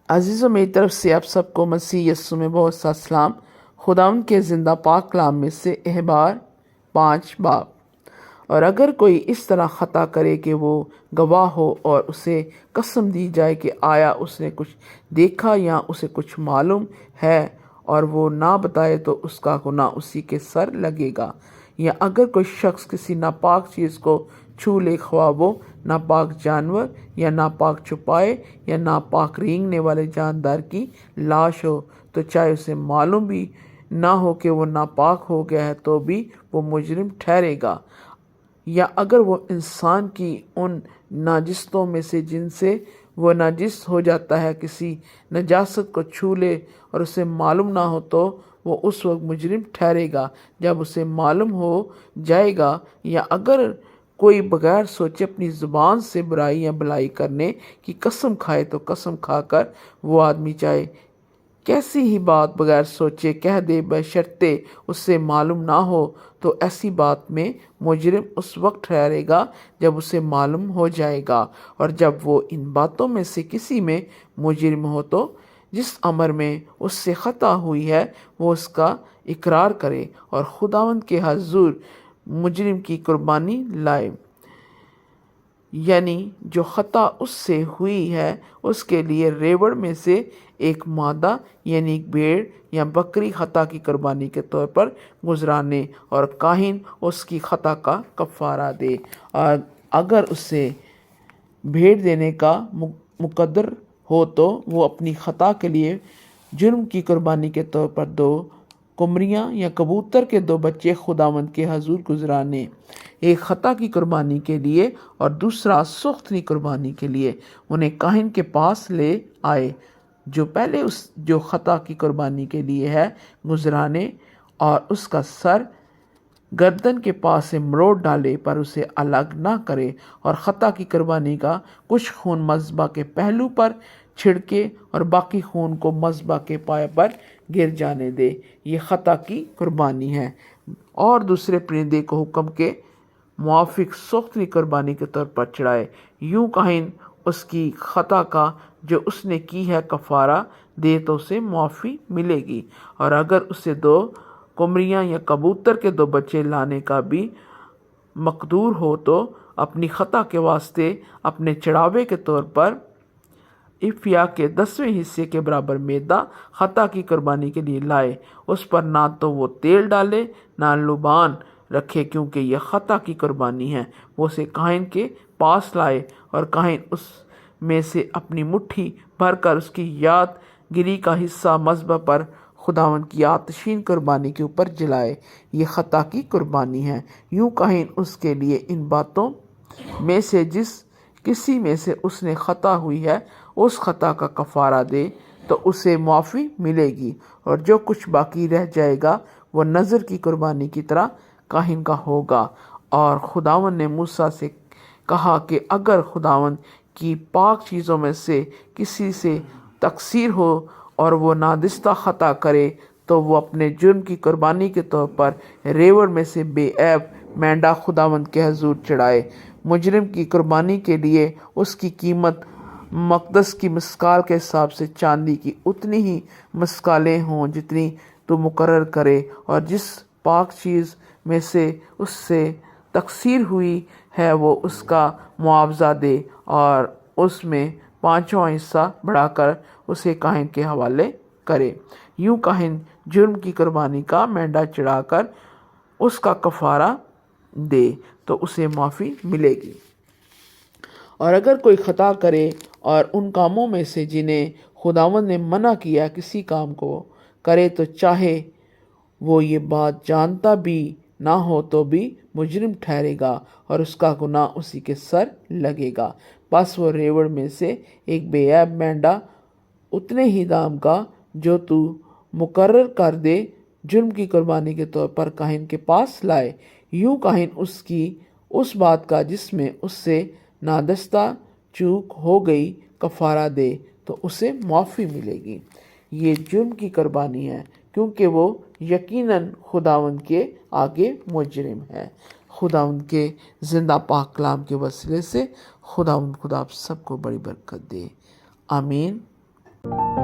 अजीज़ों, मेरी तरफ से आप सबको मसीह यस्सु में बहुत सा सलाम। खुदावंद के ज़िंदा पाक कलाम में से अहबार 5 बाब। और अगर कोई इस तरह ख़ता करे कि वो गवाह हो और उसे कसम दी जाए कि आया उसने कुछ देखा या उसे कुछ मालूम है और वो ना बताए तो उसका गुनाह उसी के सर लगेगा। या अगर कोई शख्स किसी नापाक चीज़ को छू ले, ख्वाह वो नापाक जानवर या नापाक छुपाए या नापाक रेंगने वाले जानदार की लाश हो, तो चाहे उसे मालूम भी ना हो कि वो नापाक हो गया है तो भी वो मुजरिम ठहरेगा। या अगर वो इंसान की उन नाजिस्तों में से जिनसे वो नाजिस हो जाता है किसी नजासत को छू ले और उसे मालूम ना हो, तो वो उस वक्त मुजरिम ठहरेगा जब उसे मालूम हो जाएगा। या अगर कोई बगैर सोचे अपनी ज़ुबान से बुराई या भलाई करने की कसम खाए, तो कसम खाकर वो आदमी चाहे कैसी ही बात बगैर सोचे कह दे, बशर्ते उससे मालूम ना हो, तो ऐसी बात में मुजरिम उस वक्त ठहरेगा जब उसे मालूम हो जाएगा। और जब वो इन बातों में से किसी में मुजरिम हो, तो जिस अमर में उससे ख़ता हुई है वो उसका इकरार करे और खुदावंद के हजूर मुजरिम की कुर्बानी लाए। यानी जो ख़ता उससे हुई है उसके लिए रेवड़ में से एक मादा यानी एक भेड़ या बकरी ख़ता की कुर्बानी के तौर पर गुजराने, और काहिन उसकी ख़ता का कफ़ारा दे। और अगर उससे भेड़ देने का मुकद्दर हो, तो वो अपनी ख़ता के लिए जुर्म की कुर्बानी के तौर पर 2 कुमरियाँ या कबूतर के 2 बच्चे खुदावंद के हजूर गुजराने, एक ख़ता की कुर्बानी के लिए और दूसरा सुख्तनी कुर्बानी के लिए। उन्हें काहिन के पास ले आए जो पहले जो ख़ता की कुर्बानी के लिए है गुजराने, और उसका सर गर्दन के पास से मरोड़ डाले, पर उसे अलग ना करे। और ख़ता की कुर्बानी का कुछ खून मज़बा के पहलू पर छिड़के और बाकी खून को मज़बा के पाए पर गिर जाने दे। ये ख़ता की कुर्बानी है। और दूसरे परिंदे को हुक्म के मुआफ़िक सुख्तनी कुर्बानी के तौर पर चढ़ाए। यूँ काहिन उसकी ख़ता का जो उसने की है कफ़ारा दे, तो उसे मुआफ़ी मिलेगी। और अगर उसे 2 कुमरियाँ या कबूतर के 2 बच्चे लाने का भी मकदूर हो, तो अपनी ख़ता के वास्ते अपने चढ़ावे के तौर पर इफ़िया के 10वें हिस्से के बराबर मैदा ख़ता की कुर्बानी के लिए लाए। उस पर ना तो वो तेल डाले ना लुबान रखे, क्योंकि यह ख़ता की कुर्बानी है। वो उसे काहिन के पास लाए और काहिन उस में से अपनी मुट्ठी भरकर उसकी यादगिरी का हिस्सा मज़बा पर खुदावंद की आतशीन कुर्बानी के ऊपर जलाए। ये ख़ता की कुर्बानी है। यूँ काहिन उसके लिए इन बातों में से जिस किसी में से उसने ख़ता हुई है उस ख़ता का कफ़ारा दे, तो उसे मुआफ़ी मिलेगी। और जो कुछ बाकी रह जाएगा वो नज़र की कुर्बानी की तरह काहिन का होगा। और खुदावंद ने मूसा से कहा कि अगर खुदावंद की पाक चीज़ों में से किसी से तकसीर हो और वो नादिस्ता ख़ता करे, तो वो अपने जुर्म की कुर्बानी के तौर पर रेवड़ में से बेऐब मेंढा खुदावंद के हजूर चढ़ाए। मुजरिम की कुर्बानी के लिए उसकी कीमत मक़दस की मिस्काल के हिसाब से चांदी की उतनी ही मिस्कालें हों जितनी तो मुकर्रर करे, और जिस पाक चीज़ में से उससे तकसीर हुई है वो उसका मुआवजा दे, और उसमें 5वां हिस्सा बढ़ाकर उसे काहिन के हवाले करे। यूँ काहिन जुर्म की कुर्बानी का मेंढा चढ़ाकर उसका कफ़ारा दे, तो उसे माफ़ी मिलेगी। और अगर कोई ख़ता करे और उन कामों में से जिन्हें खुदावंद ने मना किया किसी काम को करे, तो चाहे वो ये बात जानता भी ना हो तो भी मुजरिम ठहरेगा और उसका गुनाह उसी के सर लगेगा। बस वो रेवड़ में से एक बेऐब मेंढा उतने ही दाम का जो तू मुकर्रर कर दे जुर्म की कुर्बानी के तौर पर काहिन के पास लाए। यूँ काहिन उसकी उस बात का जिसमें उससे नादस्ता चूक हो गई कफ़ारा दे, तो उसे मुआफ़ी मिलेगी। ये जुर्म की कुर्बानी है, क्योंकि वो यकीनन खुदावंद के आगे मुजरिम है। खुदावंद के ज़िंदा पाक कलाम के वसीले से खुदावंद खुदा आप सबको बड़ी बरकत दे। आमीन। ہے۔